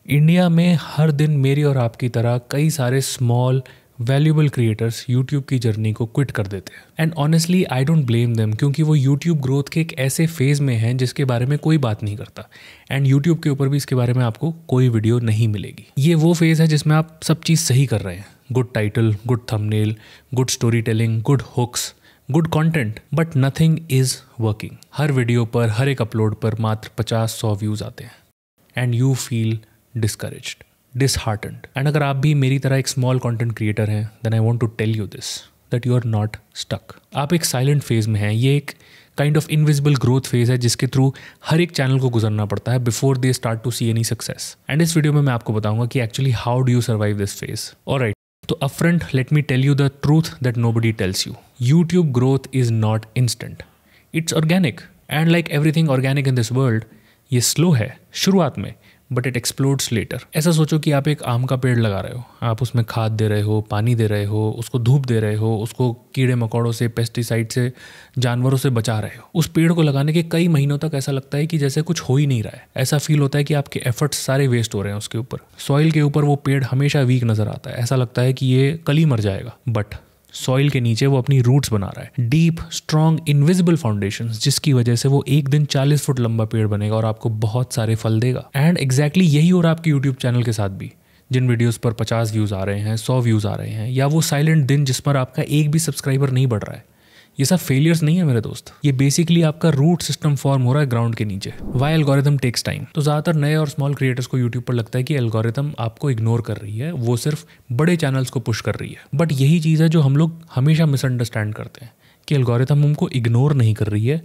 India में हर दिन मेरी और आपकी तरह कई सारे स्मॉल वैल्यूबल क्रिएटर्स यूट्यूब की जर्नी को क्विट कर देते हैं and honestly I don't blame them, क्योंकि वो यूट्यूब ग्रोथ के एक ऐसे फेज़ में हैं जिसके बारे में कोई बात नहीं करता एंड यूट्यूब के ऊपर भी इसके बारे में आपको कोई वीडियो नहीं मिलेगी। ये वो फेज़ है जिसमें आप सब चीज़ सही कर रहे हैं, good title, good thumbnail, good storytelling, good hooks, good content, but nothing is working. हर वीडियो पर, हर एक अपलोड पर मात्र 50-100 व्यूज़ आते हैं and you feel discouraged, disheartened। And अगर आप भी मेरी तरह एक स्मॉल कंटेंट क्रिएटर हैं, then I want to tell you this that you are not stuck. आप एक साइलेंट फेज में हैं। ये एक kind of invisible growth phase है जिसके थ्रू हर एक चैनल को गुजरना पड़ता है before they start to see any success. And इस वीडियो में मैं आपको बताऊंगा कि actually how do you survive this phase. Alright, तो upfront let me tell you the truth that nobody tells you. YouTube growth is not instant, it's organic and like everything organic in this world, ये slow है शुरुआत में but it explodes letter. ऐसा सोचो कि आप एक आम का पेड़ लगा रहे हो, आप उसमें खाद दे रहे हो, पानी दे रहे हो, उसको धूप दे रहे हो, उसको कीड़े मकोड़ों से, पेस्टिसाइड से, जानवरों से बचा रहे हो। उस पेड़ को लगाने के कई महीनों तक ऐसा लगता है कि जैसे कुछ हो ही नहीं रहा है। ऐसा फील होता है कि आपके एफर्ट्स सारे वेस्ट हो रहे हैं उसके ऊपर। सॉइल के ऊपर वो पेड़ हमेशा वीक नजर आता है, ऐसा लगता है कि ये कल ही मर जाएगा, बट सॉइल के नीचे वो अपनी रूट्स बना रहा है, डीप स्ट्रॉन्ग इनविजिबल फाउंडेशंस, जिसकी वजह से वो एक दिन 40 फुट लंबा पेड़ बनेगा और आपको बहुत सारे फल देगा। एंड एग्जैक्टली यही हो रहा है आपके यूट्यूब चैनल के साथ भी। जिन वीडियोस पर 50 व्यूज आ रहे हैं, 100 व्यूज आ रहे हैं, या वो साइलेंट दिन जिस पर आपका एक भी सब्सक्राइबर नहीं बढ़ रहा है, ये सब फेलियर्स नहीं है मेरे दोस्त। ये बेसिकली आपका रूट सिस्टम फॉर्म हो रहा है ग्राउंड के नीचे। Why algorithm takes time. तो ज़्यादातर नए और स्मॉल क्रिएटर्स को यूट्यूब पर लगता है कि एल्गोरिथम आपको इग्नोर कर रही है, वो सिर्फ बड़े चैनल्स को पुश कर रही है। बट यही चीज़ है जो हम लोग हमेशा मिसअंडरस्टैंड करते हैं कि एल्गोरिथम हमको इग्नोर नहीं कर रही है,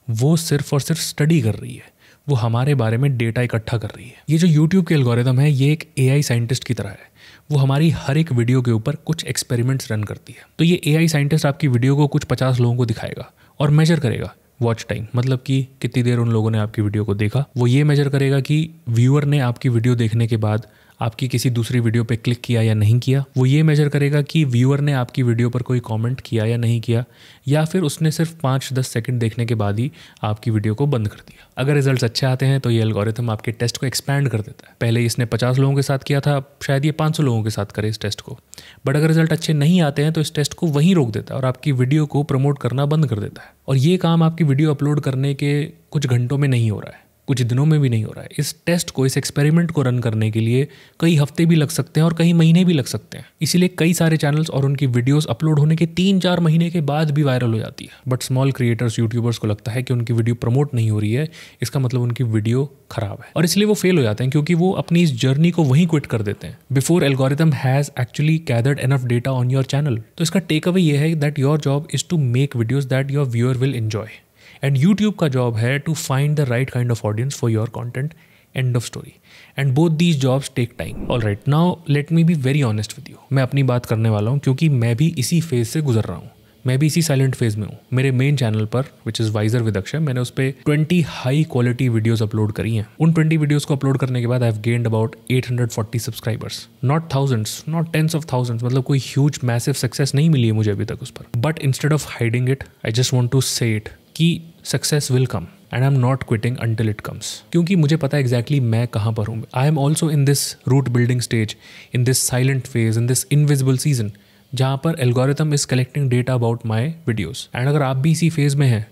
वो सिर्फ और सिर्फ स्टडी कर रही है, वो हमारे बारे में डेटा इकट्ठा कर रही है। ये जो यूट्यूब के एल्गोरिथम है, ये एक AI साइंटिस्ट की तरह है। वो हमारी हर एक वीडियो के ऊपर कुछ एक्सपेरिमेंट्स रन करती है। तो ये AI साइंटिस्ट आपकी वीडियो को कुछ 50 लोगों को दिखाएगा और मेजर करेगा वॉच टाइम, मतलब कि कितनी देर उन लोगों ने आपकी वीडियो को देखा। वो ये मेजर करेगा कि व्यूअर ने आपकी वीडियो देखने के बाद आपकी किसी दूसरी वीडियो पे क्लिक किया या नहीं किया। वो ये मेजर करेगा कि व्यूअर ने आपकी वीडियो पर कोई कमेंट किया या नहीं किया, या फिर उसने सिर्फ 5-10 सेकंड देखने के बाद ही आपकी वीडियो को बंद कर दिया। अगर रिजल्ट्स अच्छे आते हैं तो ये एल्गोरिथम आपके टेस्ट को एक्सपैंड कर देता है। पहले इसने 50 लोगों के साथ किया था, शायद ये 500 लोगों के साथ करे इस टेस्ट को। बट अगर रिजल्ट अच्छे नहीं आते हैं तो इस टेस्ट को वहीं रोक देता है और आपकी वीडियो को प्रमोट करना बंद कर देता है। और ये काम आपकी वीडियो अपलोड करने के कुछ घंटों में नहीं हो रहा है, कुछ दिनों में भी नहीं हो रहा है। इस टेस्ट को, इस एक्सपेरिमेंट को रन करने के लिए कई हफ्ते भी लग सकते हैं और कई महीने भी लग सकते हैं। इसीलिए कई सारे चैनल्स और उनकी वीडियोस अपलोड होने के 3-4 महीने के बाद भी वायरल हो जाती है। बट स्मॉल क्रिएटर्स, यूट्यूबर्स को लगता है कि उनकी वीडियो प्रमोट नहीं हो रही है, इसका मतलब उनकी वीडियो खराब है, और इसलिए वो फेल हो जाते हैं, क्योंकि वो अपनी इस जर्नी को वहीं क्विट कर देते हैं before algorithm has actually gathered enough data on your channel. तो इसका टेक अवे ये है that your job is to make videos that your viewer will enjoy, and YouTube का जॉब है to find the right kind of audience for your content. End of story. And both these jobs take time. Alright, now let me be very honest with you. मैं अपनी बात करने वाला हूँ क्योंकि मैं भी इसी फेज से गुजर रहा हूँ। मैं भी इसी साइलेंट फेज में हूँ। मेरे मेन चैनल पर, which is wiser with Akshay, मैंने उस पर 20 हाई क्वालिटी वीडियोस अपलोड करी हैं। उन 20 वीडियोस को अपलोड करने के बाद I have gained about 840 subscribers. Not thousands, not tens of thousands, मतलब कोई ह्यूज मैसिव सक्सेस नहीं मिली है मुझे अभी तक उस पर। But instead of hiding it, I just want to say it कि success will come and I am not quitting until it comes, क्योंकि मुझे पता है एग्जैक्टली मैं कहाँ पर हूँ। I am also in this root building stage, in this silent phase, in this invisible season, जहाँ पर algorithm is collecting data about my videos. And अगर आप भी इसी फेज में हैं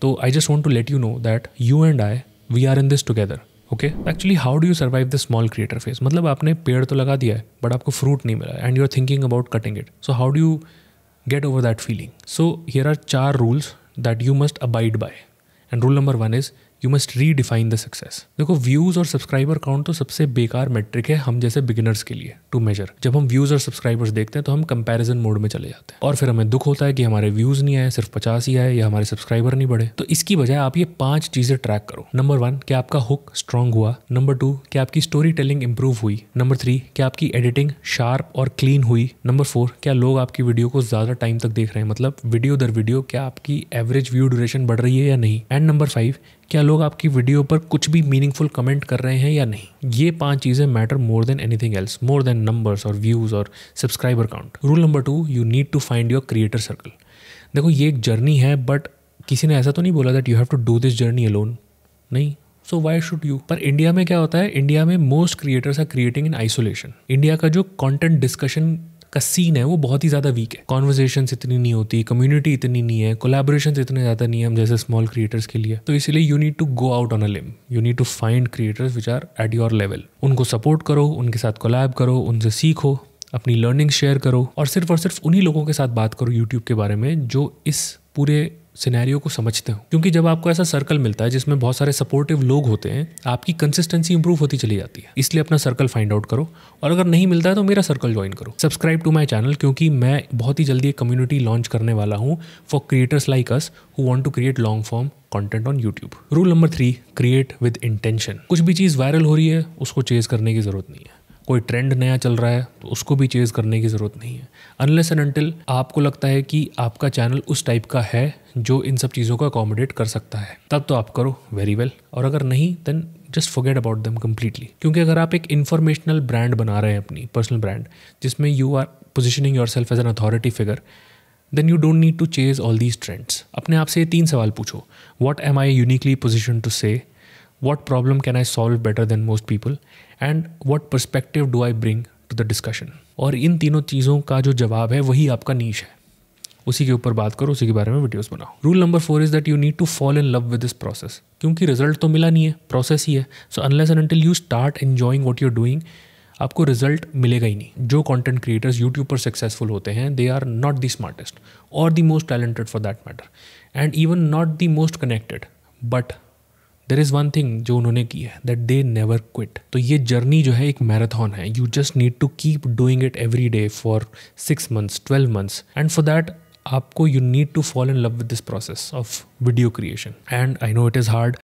तो आई just want to let you know that you and I, we are in this together. Okay, actually how do you survive the small creator phase? मतलब आपने पेड़ तो लगा दिया है बट आपको फ्रूट नहीं मिला and you are thinking about cutting it. So how do you get over that feeling? So here are 4 rules that you must abide by. And rule number 1 is you must redefine the success. देखो, views और subscriber count तो सबसे बेकार metric है हम जैसे beginners के लिए टू मेजर। जब हम व्यूज और सब्सक्राइबर्स देखते हैं तो हम कंपैरिजन मोड में चले जाते हैं और फिर हमें दुख होता है कि हमारे व्यूज नहीं आए, सिर्फ 50 ही आए, या हमारे सब्सक्राइबर नहीं बढ़े। तो इसकी बजाय आप ये 5 चीजें ट्रैक करो। नंबर 1, क्या आपका हुक स्ट्रांग हुआ? नंबर 2, क्या आपकी स्टोरी टेलिंग इंप्रूव हुई? नंबर 3, क्या आपकी एडिटिंग शार्प और क्लीन हुई? नंबर 4, क्या लोग आपकी वीडियो को ज्यादा टाइम तक देख रहे हैं, मतलब वीडियो दर वीडियो क्या आपकी एवरेज व्यू ड्यूरेशन बढ़ रही है या नहीं? एंड नंबर 5, क्या लोग आपकी वीडियो पर कुछ भी मीनिंगफुल कमेंट कर रहे हैं या नहीं? ये 5 चीज़ें matter more than anything else, more than numbers और व्यूज़ और subscriber count. Rule number 2, you need to find your creator circle. देखो, ये एक जर्नी है, बट किसी ने ऐसा तो नहीं बोला that you have to do this journey alone. नहीं, सो वाई शुड यू। पर इंडिया में क्या होता है, इंडिया में most creators are creating in isolation. India का जो कंटेंट डिस्कशन का सीन है वो बहुत ही ज़्यादा वीक है। कॉन्वर्सेशंस इतनी नहीं होती, कम्युनिटी इतनी नहीं है, कोलैबोरेशंस इतने ज़्यादा नहीं है हम जैसे स्मॉल क्रिएटर्स के लिए। तो इसलिए you need to go out on a limb, you need to find creators which are at your level. उनको सपोर्ट करो, उनके साथ कोलैब करो, उनसे सीखो, अपनी लर्निंग शेयर करो और सिर्फ उन्हीं लोगों के साथ बात करो यूट्यूब के बारे में जो इस पूरे सिनेरियो को समझते हो। क्योंकि जब आपको ऐसा सर्कल मिलता है जिसमें बहुत सारे सपोर्टिव लोग होते हैं, आपकी कंसिस्टेंसी इंप्रूव होती चली जाती है। इसलिए अपना सर्कल फाइंड आउट करो और अगर नहीं मिलता है तो मेरा सर्कल ज्वाइन करो। सब्सक्राइब टू माय चैनल, क्योंकि मैं बहुत ही जल्दी एक कम्युनिटी लॉन्च करने वाला हूँ for creators like us who want to create long form content on YouTube. Rule number 3, create with intention. कुछ भी चीज़ वायरल हो रही है उसको चेज करने की ज़रूरत नहीं है। कोई ट्रेंड नया चल रहा है तो उसको भी चेज करने की ज़रूरत नहीं है। अनलेस एंड अनटिल आपको लगता है कि आपका चैनल उस टाइप का है जो इन सब चीज़ों को अकोमोडेट कर सकता है, तब तो आप करो, वेरी वेल। और अगर नहीं, then just forget about them completely. क्योंकि अगर आप एक इन्फॉर्मेशनल ब्रांड बना रहे हैं, अपनी पर्सनल ब्रांड, जिसमें you are positioning yourself as an authority figure, then you don't need to chase all these trends. अपने आप से ये 3 सवाल पूछो। What am I uniquely position to say, what problem can I solve better than most people, and what perspective do I bring to the discussion। और इन तीनों चीज़ों का जो जवाब है वही आपका नीश है, उसी के ऊपर बात करो, उसी के बारे में वीडियोस बनाओ। Rule number 4 is that you need to fall in love with this process. क्योंकि रिजल्ट तो मिला नहीं है, प्रोसेस ही है। So unless and until you start enjoying what you are doing, आपको रिजल्ट मिलेगा ही नहीं। जो कंटेंट क्रिएटर्स यूट्यूब पर सक्सेसफुल होते हैं, they are not the smartest और the most talented for that matter, and even not the most connected, but there is one thing जो उन्होंने की है, दैट दे नेवर क्विट। तो ये जर्नी जो है एक मैराथन है। You just need to keep doing it every day for 6 months 12 months, and for that आपको you need to fall in love with this process of video creation. And I know it is hard,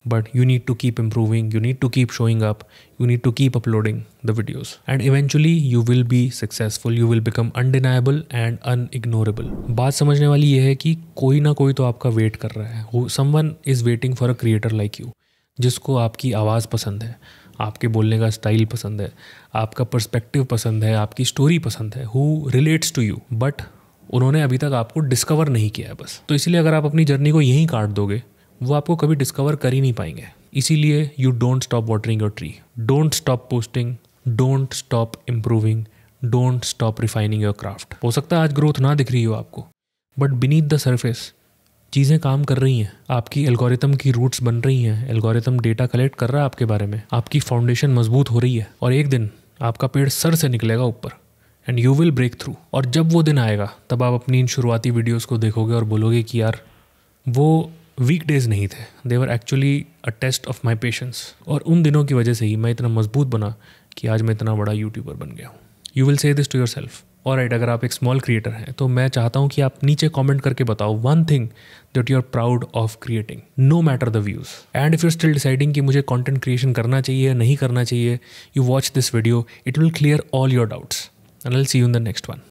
but you need to keep improving, you need to keep showing up, you need to keep uploading the videos, and eventually you will be successful, you will become undeniable and unignorable। बात समझने वाली ये है कि कोई ना कोई तो आपका वेट कर रहा है। someone is waiting for a creator like you, जिसको आपकी आवाज़ पसंद है, आपके बोलने का स्टाइल पसंद है, आपका पर्सपेक्टिव पसंद है, आपकी स्टोरी पसंद है, who relates to you, but उन्होंने अभी तक आपको डिस्कवर नहीं किया है बस। तो इसलिए अगर आप अपनी जर्नी को यहीं काट दोगे, वो आपको कभी डिस्कवर कर ही नहीं पाएंगे। इसीलिए you don't stop watering your tree, don't stop posting, don't stop improving, don't stop refining your craft. हो सकता है आज ग्रोथ ना दिख रही हो आपको, बट बीनीथ द सरफेस चीज़ें काम कर रही हैं। आपकी एल्गोरिथम की रूट्स बन रही हैं, एल्गोरिथम डेटा कलेक्ट कर रहा है आपके बारे में, आपकी फाउंडेशन मजबूत हो रही है, और एक दिन आपका पेड़ सर से निकलेगा ऊपर, and you will break through. और जब वो दिन आएगा, तब आप अपनी इन शुरुआती वीडियोज़ को देखोगे और बोलोगे कि यार वो वीक डेज नहीं थे, they were actually a test of my patience. और उन दिनों की वजह से ही मैं इतना मजबूत बना कि आज मैं इतना बड़ा यूट्यूबर बन गया हूँ। You will say this to yourself. और राइट, अगर आप एक स्मॉल क्रिएटर हैं तो मैं चाहता हूँ कि आप नीचे कमेंट करके बताओ one thing that you are proud of creating, no matter the views. And if you still deciding कि मुझे कंटेंट क्रिएशन करना चाहिए या नहीं करना चाहिए, you watch this video, it will clear all your doubts, and I will see you in the next one.